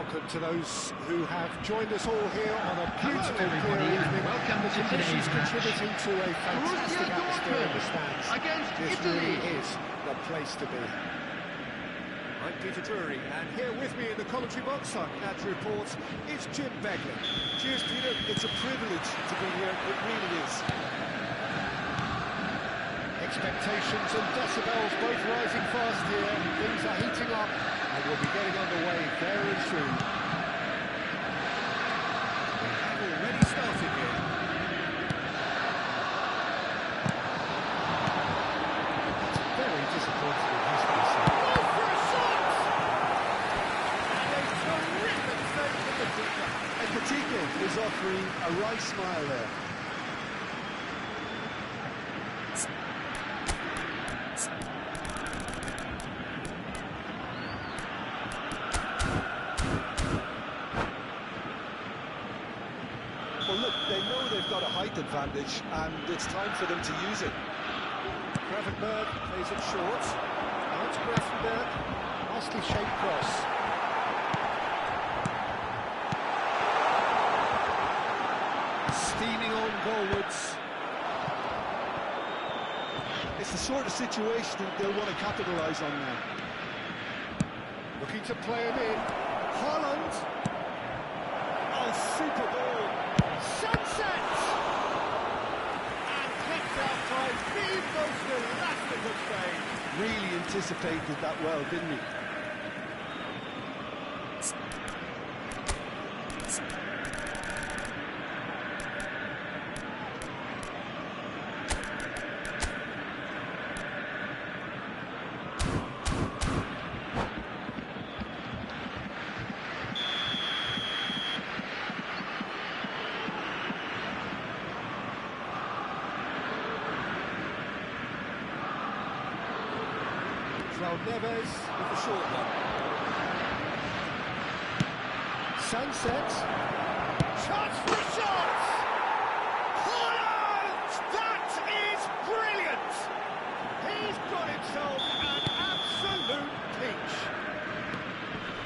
welcome to those who have joined us all here on a beautiful clear evening. Welcome to Conditions today's match. contributing to a fantastic atmosphere in the stands. Against This Italy. really is the place to be. I'm Peter Drury, and here with me in the commentary box on Catch Reports is Jim Begley. Cheers, Peter. It's a privilege to be here. It really is. Expectations and decibels both rising fast here. Things are heating up, and we'll be getting underway very soon. We have already started here. It's very disappointing, it has to be said. Oh, for a shot! And a terrific save from the keeper. And Katiko is offering a right smile there. Well, look, they know they've got a height advantage, and it's time for them to use it. Gravenberg plays it short. Now it's Gravenberg. Nicely shaped cross. Steaming on goalwards. It's the sort of situation they'll want to capitalise on now. Looking to play him in. Haaland. Oh, super ball. Sunset! And kept outside the most elastic of saves. Really anticipated that well, didn't he? Raul Neves with the short one. Sunset. Chance for a shot! Haaland! That is brilliant! He's got himself an absolute peach.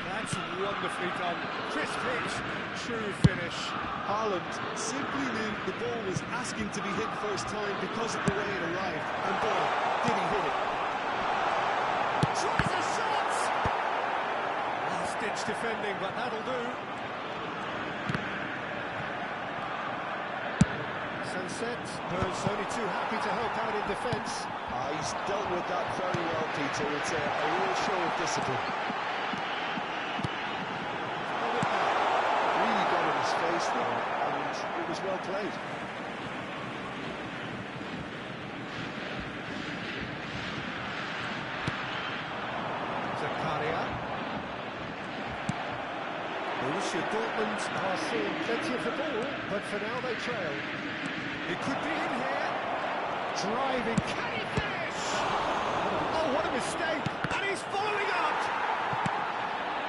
That's wonderfully done. Crisp hit, true finish. Haaland simply knew the ball was asking to be hit first time because of the way it arrived. And boy, did he hit it. Tries a shot! Last-ditch defending, but that'll do. Sunset, Burns only too happy to help out in defence. He's dealt with that very well, Peter. It's a real show of discipline. Really got in his face there, and it was well played. Zakaria. Borussia Dortmund are seeing plenty of the ball, but for now they trail. It could be in here. Driving, can he finish? Oh, what a mistake! And he's following up!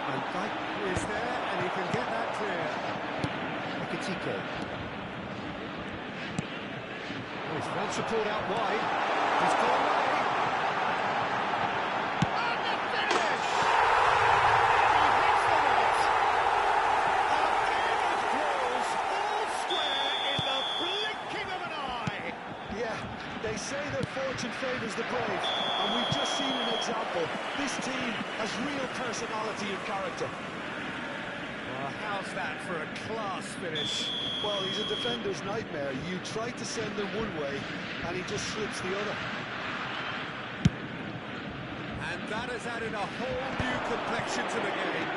And Dijk is there, and he can get that clear. Ekitike. Oh, he's found support out wide. He's gone away. And the finish! He hits the net. Arquero's draws all square in the blinking of an eye. Yeah, they say that fortune favours the brave, and we've just seen an example. This team has real personality and character. Well, how's that for a class finish? Well, he's a defender's nightmare. You try to send him one way, and he just slips the other. And that has added a whole new complexion to the game.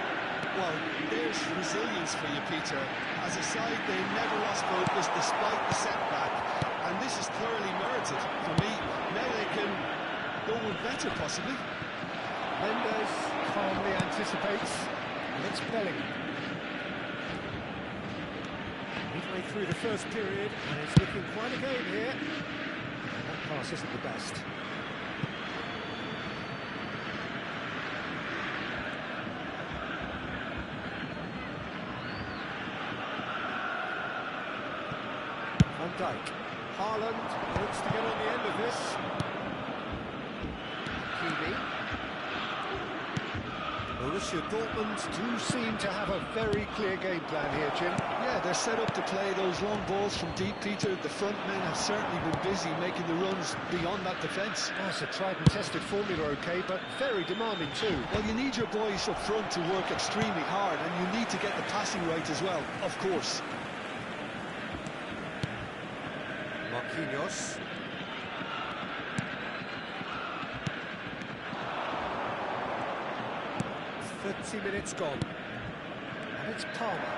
Well, there's resilience for you, Peter. As a side, they never lost focus despite the setback, and this is thoroughly merited for me. Now they can go with better, possibly. Mendes calmly anticipates, and it's Bellingham. Midway through the first period, and it's looking quite a game here. And that pass isn't the best. Van Dijk. Haaland looks to get on the end of this. Kiwi. Borussia Dortmund do seem to have a very clear game plan here, Jim. Yeah, they're set up to play those long balls from deep, Peter. The front men have certainly been busy making the runs beyond that defence. That's a tried and tested formula, okay, but very demanding too. Well, you need your boys up front to work extremely hard, and you need to get the passing right as well, of course. Marquinhos. 30 minutes gone. And it's Palmer.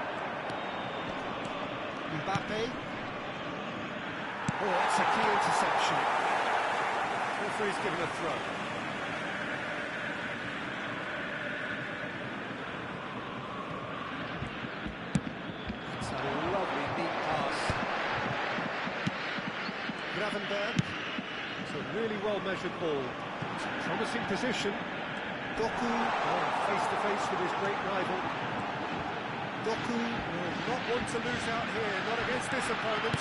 Mbappe. Oh, that's a key interception. Referee's given a throw. It's a lovely neat pass. Gravenberg. It's a really well-measured ball. It's a promising position. Doku, face-to-face with his great rival. Doku will not want to lose out here, not against this opponent.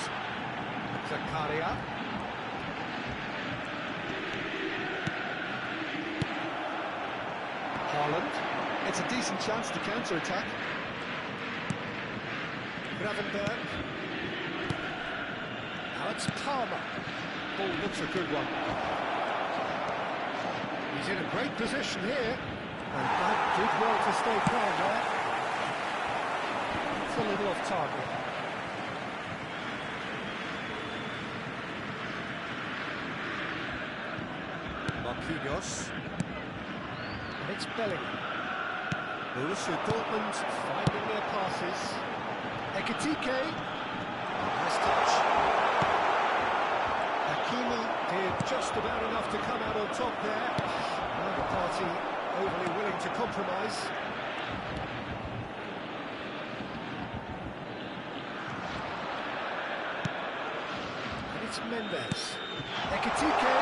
Zakaria. Haaland. It's a decent chance to counter-attack. Gravenberg. Now it's Palmer. Ball looks a good one. He's in a great position here. And that did well to stay calm there. It's a little off target. Marquinhos. And it's Bellingham. Borussia Dortmund finding their passes. Ekitike. Nice touch. Hakimi did just about enough to come out on top there. Neither party overly willing to compromise. And it's Mendes. Ekitike.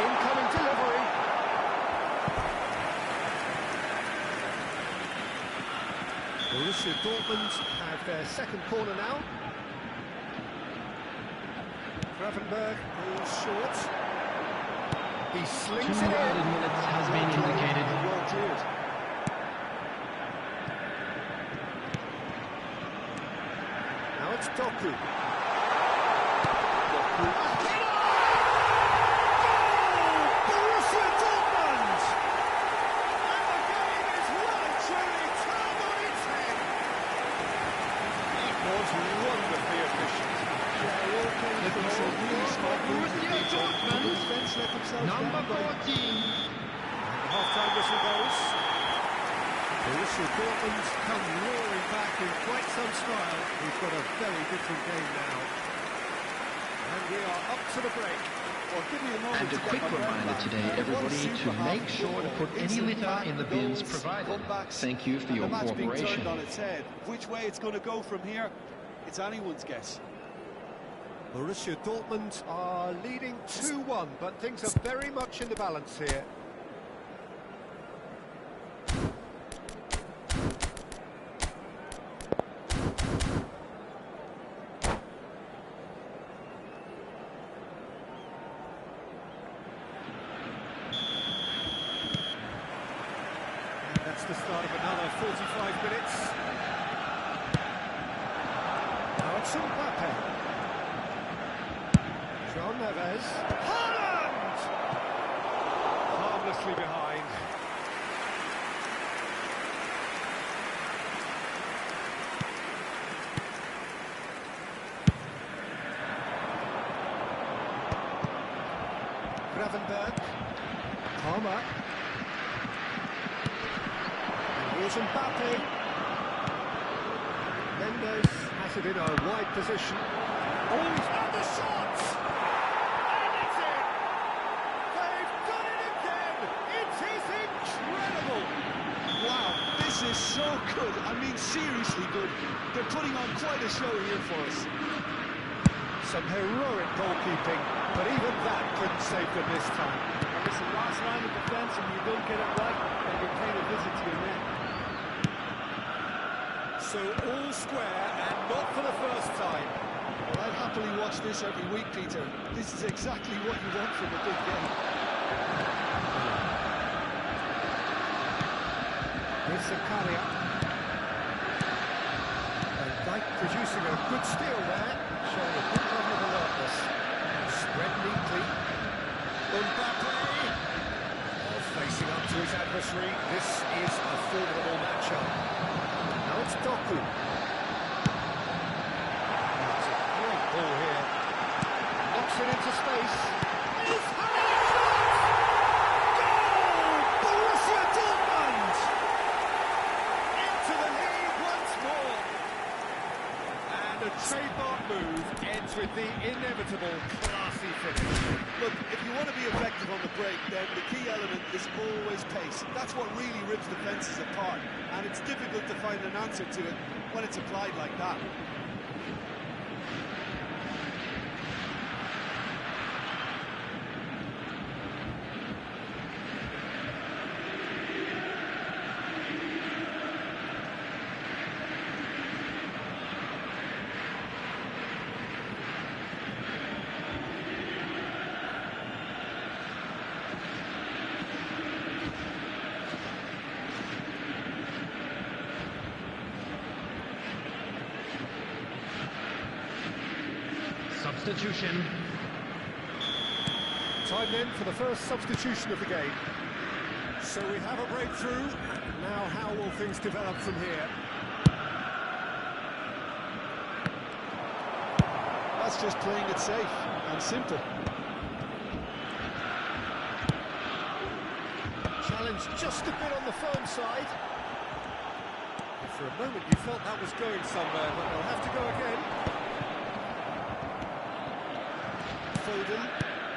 Incoming delivery. Borussia Dortmund have their second corner now. Gravenberg moves short. He slings it in. 2 added minutes has been indicated. Well cleared. Now it's Doku. Doku. Borussia Dortmund! And the game is well and truly turned on its head. It was wonderfully efficient. The goal for Borussia Dortmund, number 14. Half-time whistle goes. Borussia Dortmund come roaring back in quite some style. We've got a very different game now. And we are up to the break. And a quick reminder today, everybody, to make sure to put any litter in the bins provided. Thank you for your cooperation. On its head. Which way it's going to go from here, it's anyone's guess. Borussia Dortmund are leading 2-1, but things are very much in the balance here. And that's the start of another 45 minutes. Now it's Mbappe. John Neves. Haaland! Harmlessly behind. Gravenberg. Palmer. And here's Mbappe. Mendes has it in a wide position. Oh, he's had the shot! This is so good. I mean, seriously good. They're putting on quite a show here for us. Some heroic goalkeeping, but even that couldn't save them this time. It's the last line of defence, and you don't get it right, and you're paying a visit to your net. So all square, and not for the first time. Well, I'd happily watch this every week, Peter. This is exactly what you want from a big game. Good steal there, showing a good level of alertness. Spread neatly. Mbappe! Oh, facing up to his adversary. This is a formidable matchup. Now it's Doku. That's a great ball here. Knocks it into space. It's goal! Borussia Dortmund! Into the lead once more. And a trademark move ends with the inevitable classy finish. Look, if you want to be effective on the break, then the key element is always pace. That's what really rips defences apart, and it's difficult to find an answer to it when it's applied like that. Substitution. Time then for the first substitution of the game. So we have a breakthrough. Now how will things develop from here? That's just playing it safe and simple. Challenge just a bit on the firm side. For a moment you felt that was going somewhere, but they'll have to go again. Foden.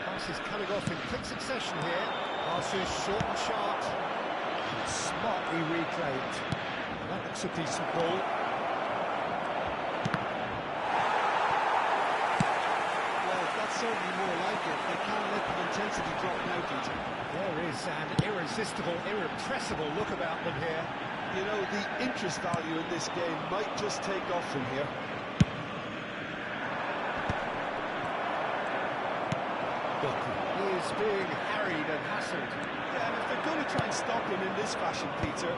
Pass is coming off in quick succession here. Pass is short and sharp. Smartly reclaimed. That looks a decent ball. Well, that's certainly more like it. They can't let the intensity drop now, Peter. There is an irresistible, irrepressible look about them here. You know, the interest value in this game might just take off from here. He is being harried and hassled. Yeah, and if they're going to try and stop him in this fashion, Peter,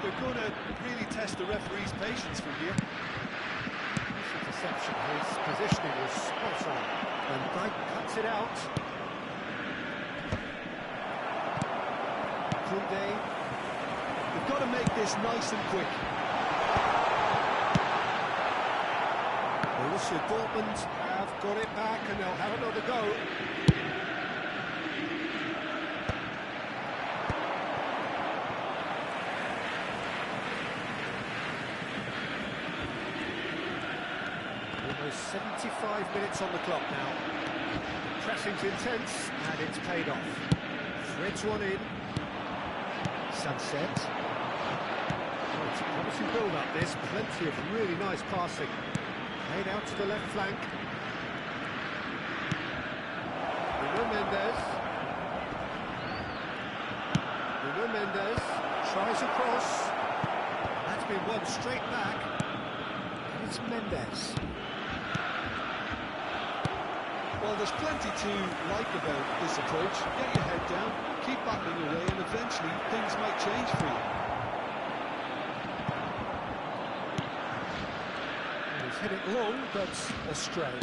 they're going to really test the referee's patience from here. This interception, his positioning was spot on. And Dijk cuts it out. Koundé. They've got to make this nice and quick. Borussia Dortmund have got it back and they'll have another go. Almost 75 minutes on the clock now. Pressing's intense and it's paid off. Threads one in. Sunset. Oh, it's a promising build-up this. Plenty of really nice passing. Played out to the left flank. Nuno Mendes. Nuno Mendes tries a cross. That's been won straight back. And it's Mendes. Well, there's plenty to like about this approach. Get your head down, keep battling away, and eventually things might change for you. He's hit it long, but astray.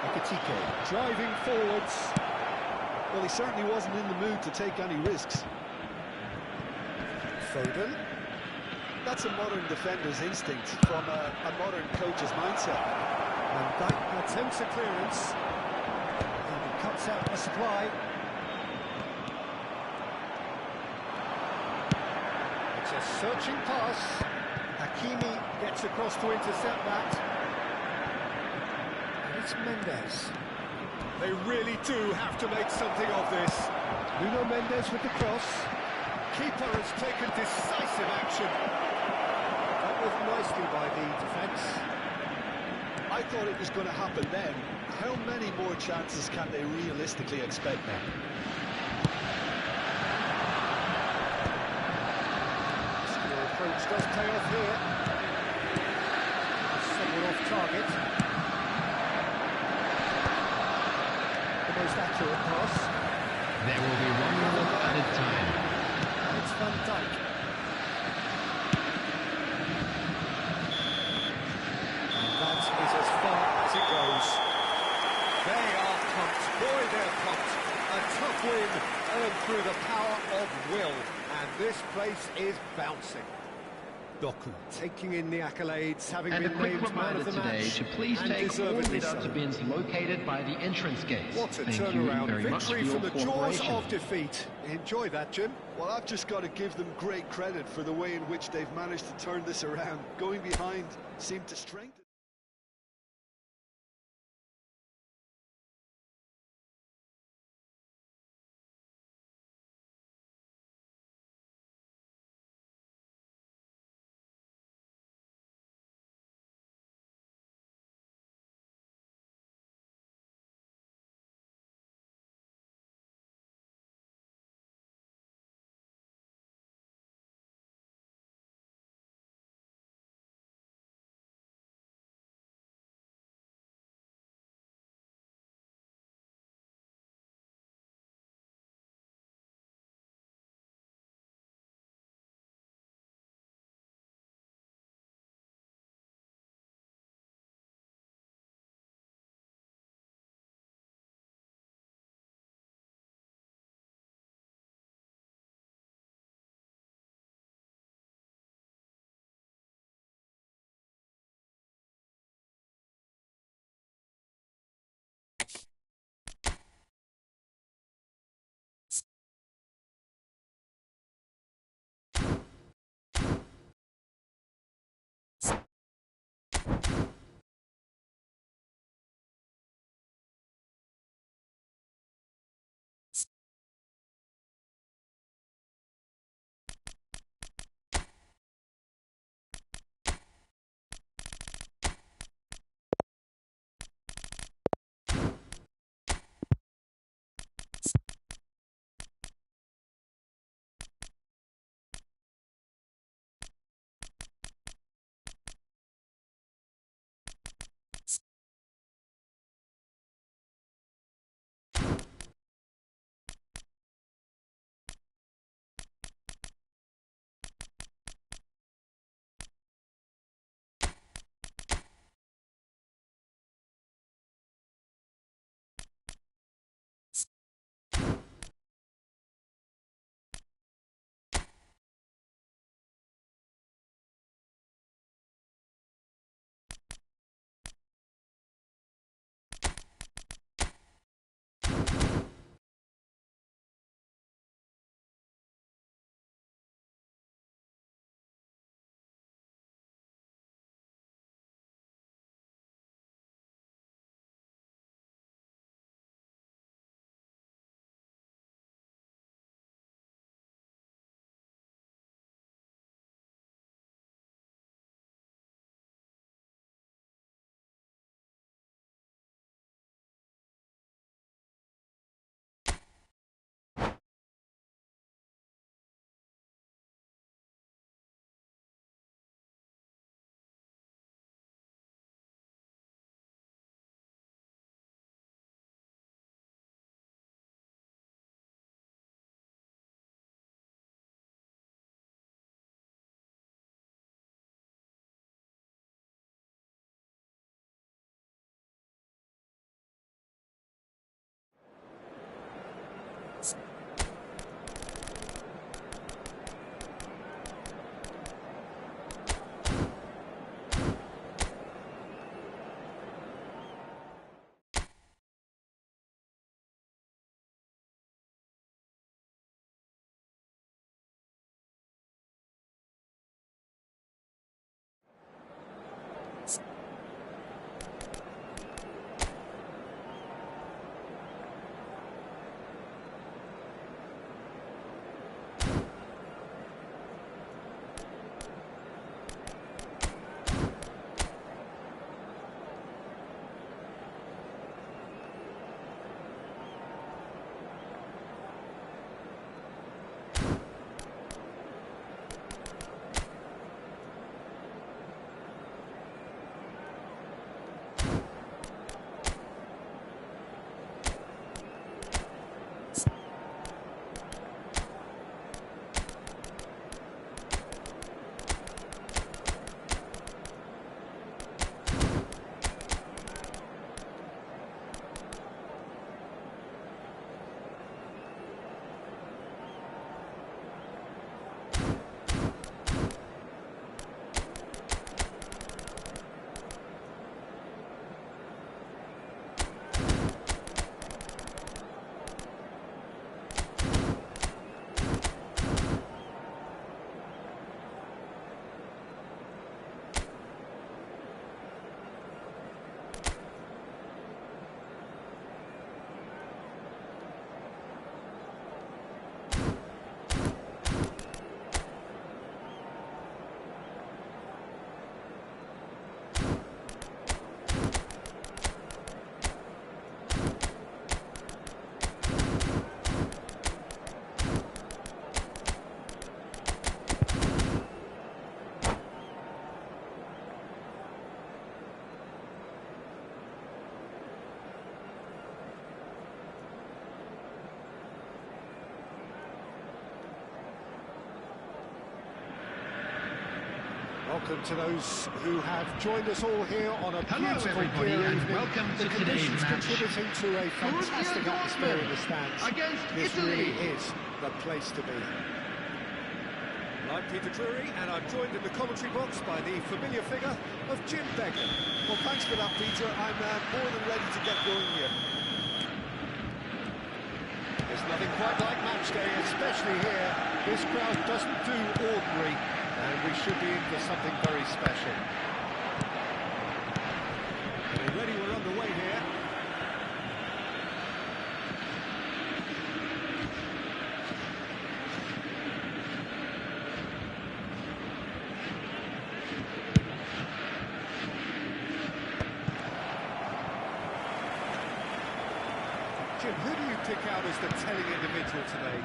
Ekitike driving forwards. Well, he certainly wasn't in the mood to take any risks. Foden. That's a modern defender's instinct from a modern coach's mindset. And Dijk attempts a clearance. And he cuts out the supply. It's a searching pass. Hakimi gets across to intercept that. And it's Mendes. They really do have to make something of this. Nuno Mendes with the cross. Keeper has taken decisive action. Dealt with nicely by the defence. I thought it was going to happen then. How many more chances can they realistically expect now? Your approach does pay off here. Somewhat off target. The most accurate pass. There will be 1 minute added time. It's Van Dijk. is as far as it goes. They are pumped. Boy, they're pumped. A tough win earned through the power of will. And this place is bouncing. Doku taking in the accolades, having And a been quick named man reminder of the today match. to please and take all deservedly lit-up so. bins located by the entrance gates. What a Thank you turnaround. very much for Victory your from the jaws cooperation. of defeat. Enjoy that, Jim. Well, I've just got to give them great credit for the way in which they've managed to turn this around. Going behind seemed to strengthen. Welcome to those who have joined us all here on a Hello, beautiful everybody, clear and evening. welcome The to today's conditions match. contributing to a fantastic Borussia atmosphere in the Dortmund stands. against This Italy. really is the place to be. I'm Peter Drury, and I'm joined in the commentary box by the familiar figure of Jim Beglin. Well, thanks for that, Peter. I'm more than ready to get going here. There's nothing quite like match day, especially here. This crowd doesn't do ordinary, and we should be in for something very special. And already we're underway here. Jim, who do you pick out as the telling individual today?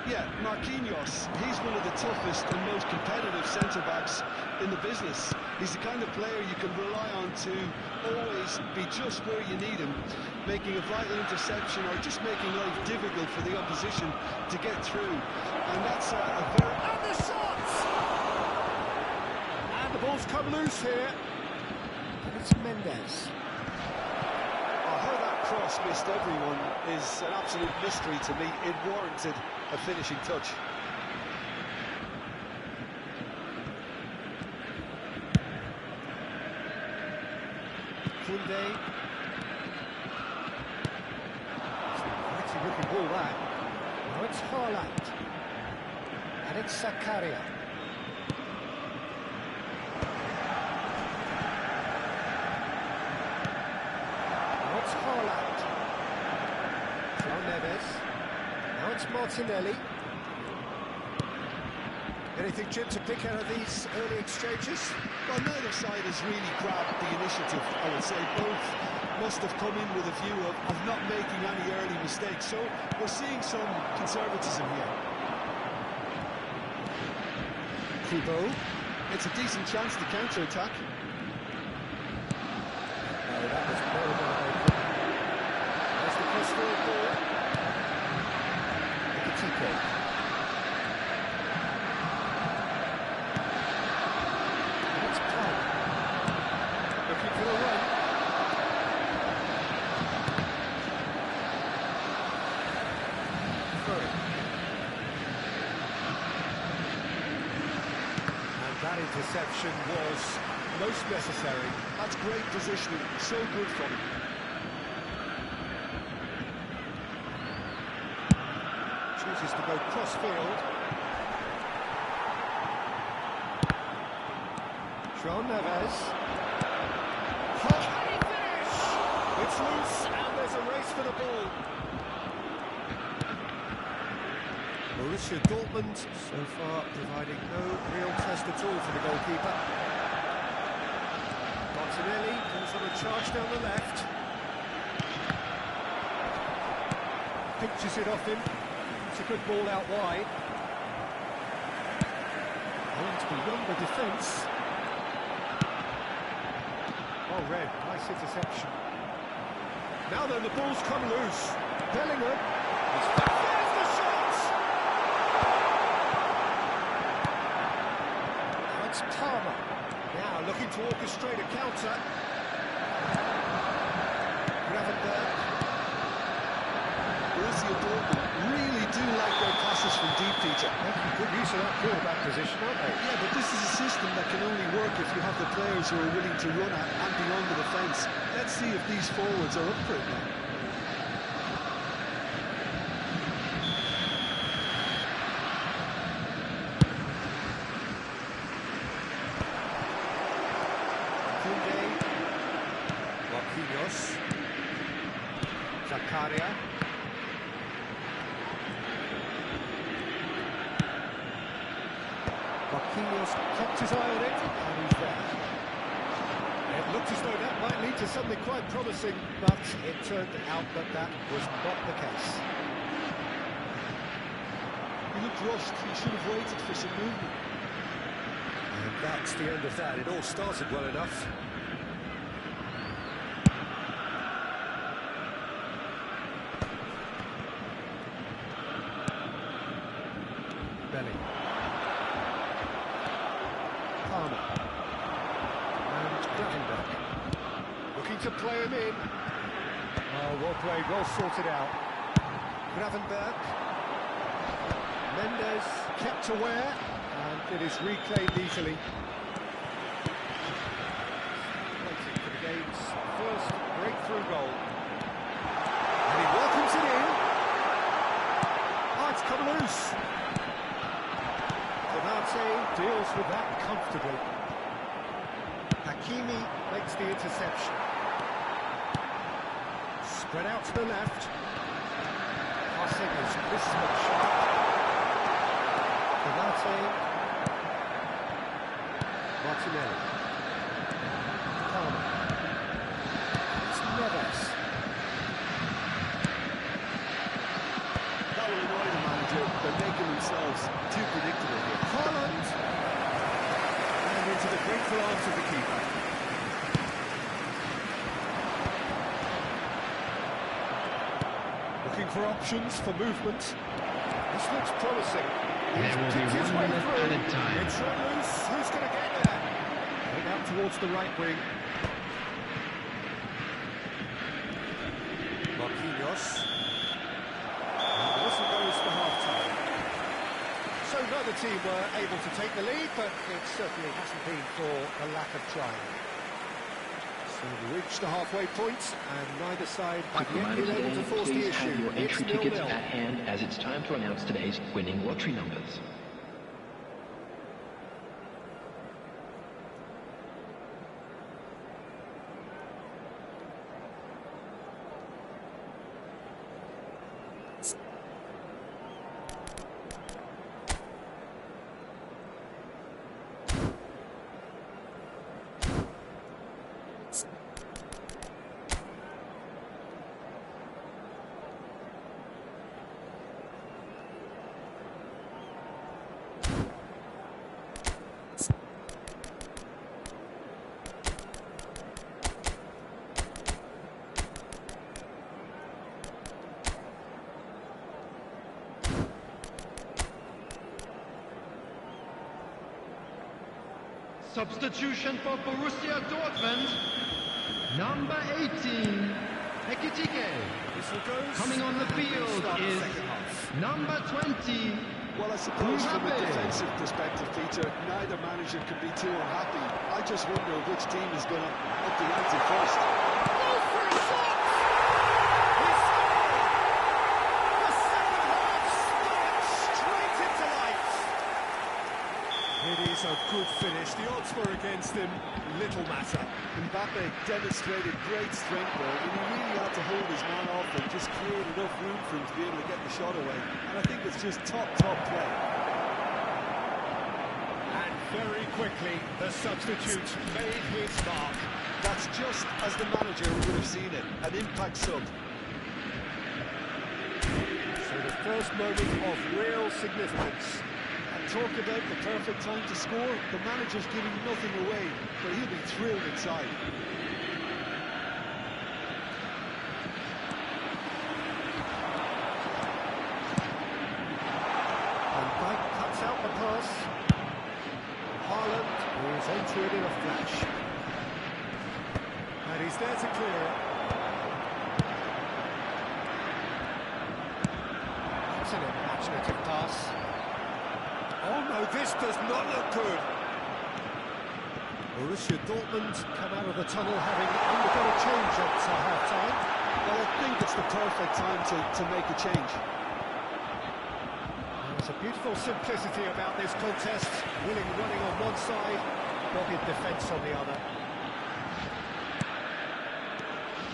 Yeah, Marquinhos. He's one of the toughest and most competitive centre-backs in the business. He's the kind of player you can rely on to always be just where you need him, making a vital interception or just making life difficult for the opposition to get through. And that's a very... And the shots! And the ball's come loose here. And it's Mendes. How that cross missed everyone is an absolute mystery to me. It warranted a finishing touch. Koundé. It's a pretty looking ball that. Now it's Haaland. And it's Zakaria. Now it's Haaland. João Neves. Now it's Martinelli. Anything, Jim, to pick out of these early exchanges? Well, neither side has really grabbed the initiative, I would say. Both must have come in with a view of not making any early mistakes. So we're seeing some conservatism here. Kubo. It's a decent chance to counter-attack. Oh, that was very open. There's the cross-field ball. Ekitike. That's Plum. Looking for the run. Curry. And that interception was most necessary. That's great positioning, so good from him. Chooses to go cross-field. João Neves. Can he finish? It's loose, and there's a race for the ball. Borussia Dortmund so far providing no real test at all for the goalkeeper. Martinelli goes on a charge down the left. Pinches it off him. It's a good ball out wide. And beyond the defence. Oh, Red, nice interception. Now then, the ball's come loose. Bellingham. There's the shot! Now it's Palmer. Now looking to orchestrate a counter. Gravenberg. Borussia Dortmund really do like their passes from deep, Peter. Making good use of that quarterback position, aren't they? Yeah, but this is a system that can only work if you have the players who are willing to run at and beyond the defence. Let's see if these forwards are up for it now. Koundé. Marquinhos. Zakaria. Marquinhos kept his eye on it, and he's there. It looked as though that might lead to something quite promising, but it turned out that that was not the case. He looked rushed. He should have waited for some movement. And that's the end of that. It all started well enough. Belly. Palmer. to play him in. Oh, well played, well sorted out. Gravenberg. Mendes kept aware, and it is reclaimed easily. Waiting for the game's first breakthrough goal. And he welcomes it in. Oh, it's come loose. Konate deals with that comfortably. Hakimi makes the interception. Spread out to the left. Passing is crisp and sharp. Konate. Martinelli. Palmer. It's Neves. That will annoy the manager. They're making themselves too predictable here. Haaland. And into the grateful arms of the keeper. Looking for options for movement. This looks promising. There will be 1 minute added time. It's run loose. Who's going to get there? Going out towards the right wing. Marquinhos. And the whistle goes for half-time. So neither team were able to take the lead, but it certainly hasn't been for a lack of trying. So we reached the halfway point, and neither side have Quick yet reminder been able to today, force the please issue. have your It's entry tickets 0-0. at hand as it's time to announce today's winning lottery numbers. Substitution for Borussia Dortmund, number 18, Ekitike. Whistle goes. Coming on the field Start the is second half. number 20, Well, I suppose from a Mbappe. defensive perspective, Peter, neither manager can be too unhappy. I just wonder which team is going to up the ante first. Goes for a shot! He's scored! The second half sparks straight into life. It is a good finish. The odds were against him. Little matter. Mbappe demonstrated great strength there, and he really had to hold his man off and just create enough room for him to be able to get the shot away. And I think it's just top play. And very quickly, the substitute made his mark. That's just as the manager would have seen it, an impact sub. So the first moment of real significance. And talk about the perfect time to score. The manager's giving nothing away, but he'll be thrilled inside. And Dijk cuts out the pass. Haaland is onto it in a flash. And he's there to clear it. That's an imaginative pass. Oh no, this does not look good. Borussia Dortmund come out of the tunnel having undergone a change at half-time. Well, I think it's the perfect time to make a change. There's a beautiful simplicity about this contest. Willing running on one side, dogged defence on the other.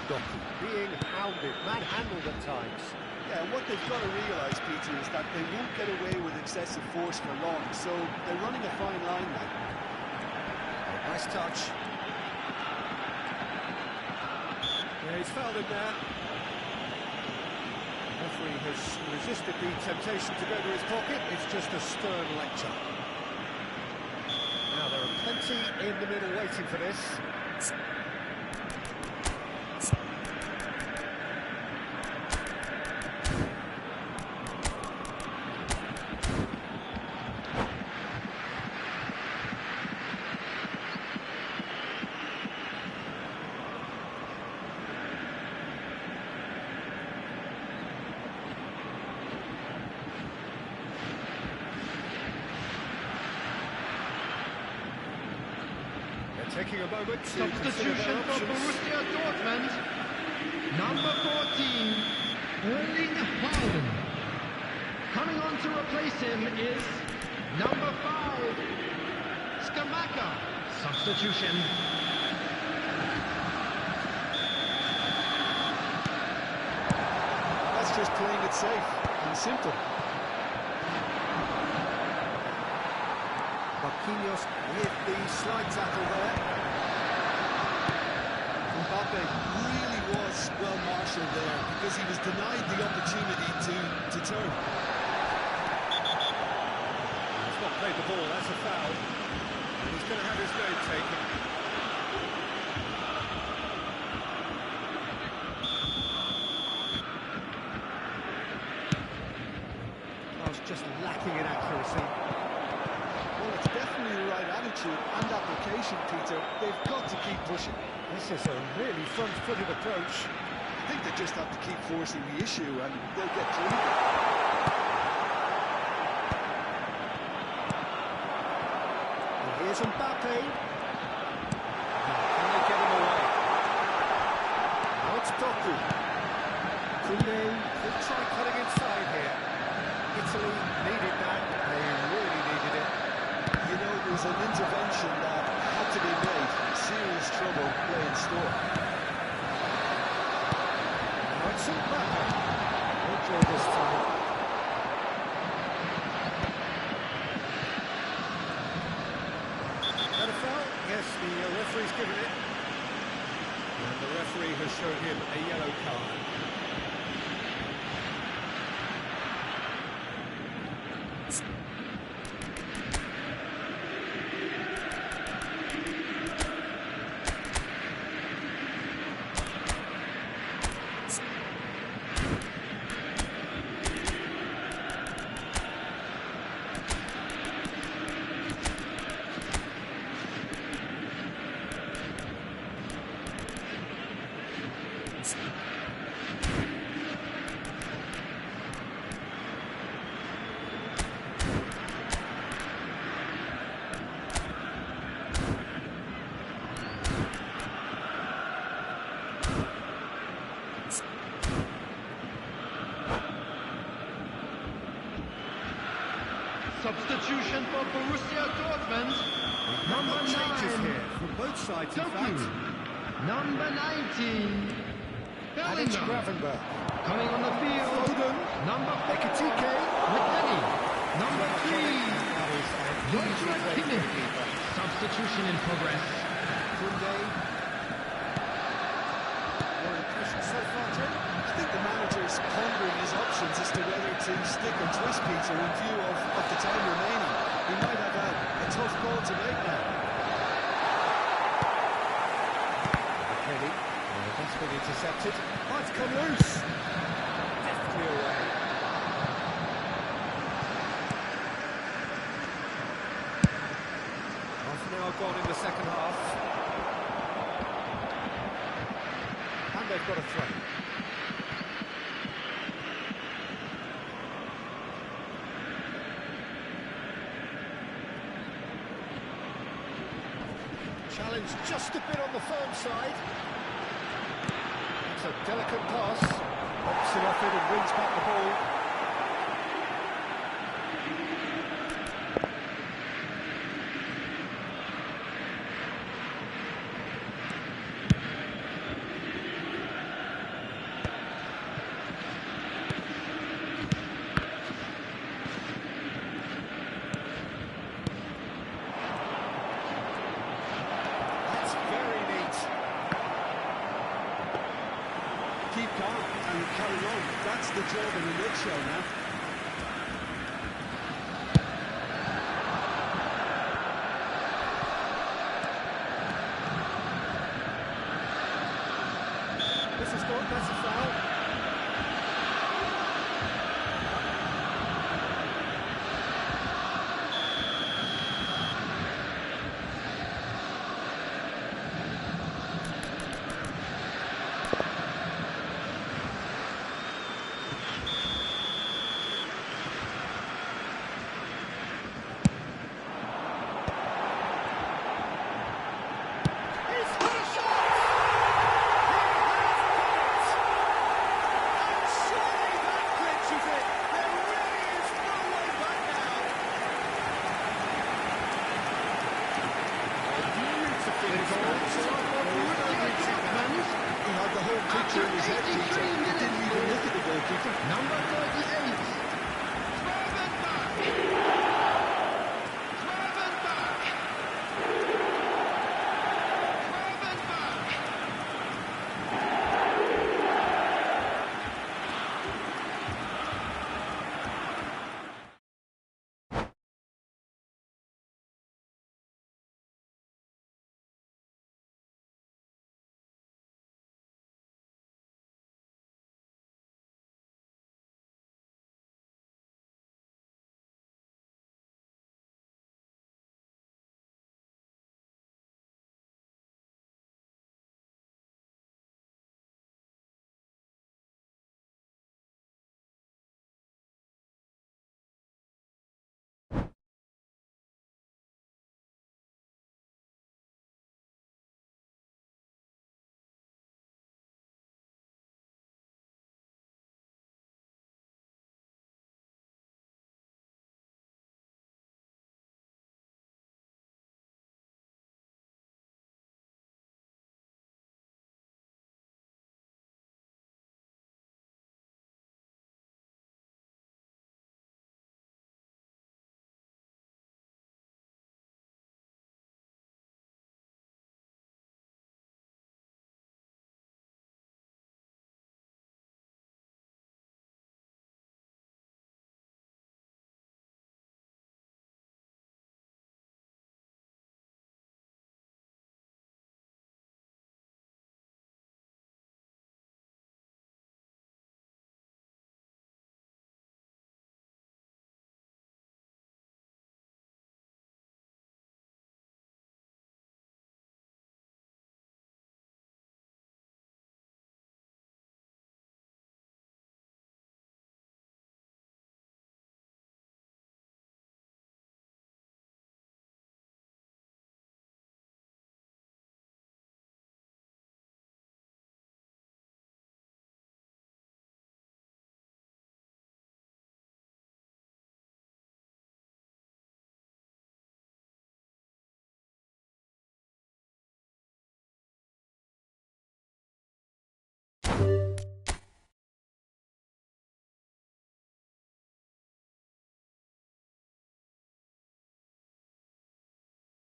Doku being hounded, manhandled at times. Yeah, and what they've got to realise, Peter, is that they won't get away with excessive force for long, so they're running a fine line now. Nice touch. Yeah, he's fouled him there. Referee has resisted the temptation to go to his pocket. It's just a stern lecture. Now there are plenty in the middle waiting for this. taking a moment to consider Substitution their for options. Borussia Dortmund. Number 14, Erling Haaland. Coming on to replace him is number 5, Skamaka. Substitution. That's just playing it safe and simple. Marquinhos with the slide tackle there. Mbappe really was well marshalled there because he was denied the opportunity to turn. He's not played the ball, that's a foul. And he's going to have his name taken. I was just lacking in accuracy. Well, it's definitely the right attitude and application, Peter. They've got to keep pushing. This is a really front-footed approach. I think they just have to keep forcing the issue and they'll get through it. And here's Mbappe. Can they get him away? Now it's Doku. Koundé could try cutting inside here. Italy needed that. They really needed it. You know, it was an intervention that had to be made. Serious trouble lay in store. Now it's Mbappe. No draw this time. That a foul? Yes, the referee's given it. And the referee has shown him a yellow card. Substitution for Borussia Dortmund. Number Changes 9, here from both sides, in Doku. fact. Number 19, And it's Bellingham. Gravenberch. Coming on the field, Foden. number 4, Ekitike. McKennie. Number 3, That is an easy Joshua break for the Kimmich. keeper. Substitution in progress. Koundé. Your impression so far, Jim? I think the manager's pondering his options as to whether to stick or twist Peter in view of the time remaining. He might have a tough call to make now. Kelly. That's been intercepted. Might come loose. Deftly away. Half an hour gone in the second half. And they've got a throw. Challenge just a bit on the firm side. It's a delicate pass. Pops it off it and wins back the ball. That's very neat. Keep calm and carry on. That's the job in a nutshell now.